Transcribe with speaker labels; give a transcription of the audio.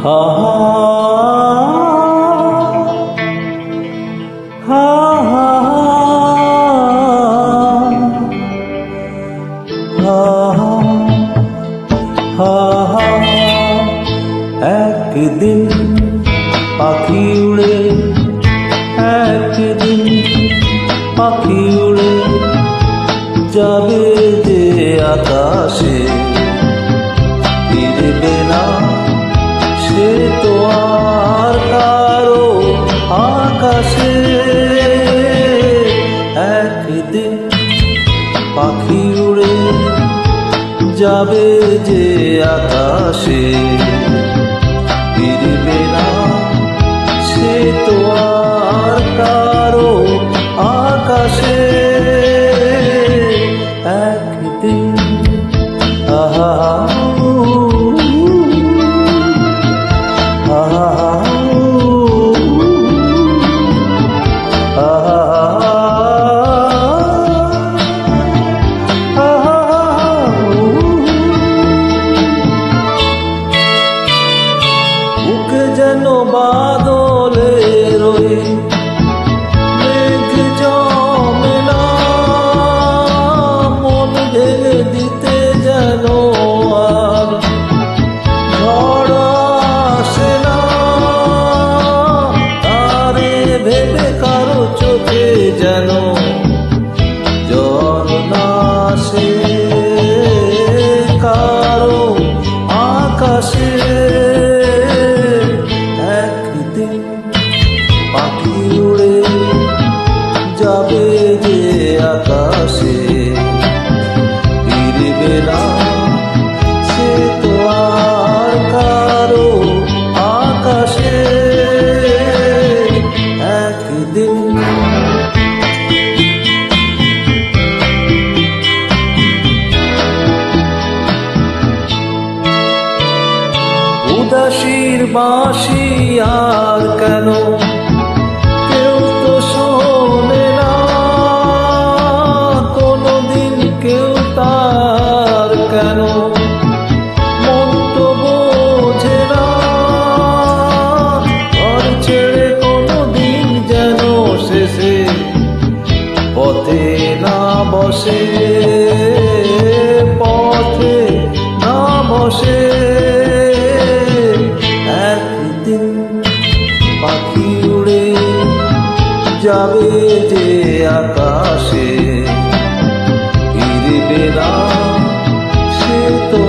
Speaker 1: হা হা হা হা হা। একদিন পাখি উড়ে, একদিন পাখি উড়ে যাবে যে আকাশে, ফিরবে না সে তো আর কারো আকাশে। একদিন পাখি উড়ে যাবে যে আকাশে, ফিরবে না সে তো আর কারো আকাশে। একদিন আহা যেন বাদলের মেঘ জমে না, মন ঢেলে দিতে যেন আর ঝড় আসে না। তারে ভেবে কারো চোখে যেন জ্বর না আসে, কারো আকাশে। পাখি উড়ে যাবে যে আকাশে, ফিরবে না সে তো আর কারো আকাশে। একদিন উদাসীর বাঁশি আর কেন কেউ তো শোনে না, কোনদিন কেউ তার কেন মন তো বোঝে না। ঘর ছেড়ে কোনদিন যেন শেষে পথে না বসে, পথে না বসে। একদিন পাখি উড়ে যাবে যে আকাশে, ফিরবে না সে তো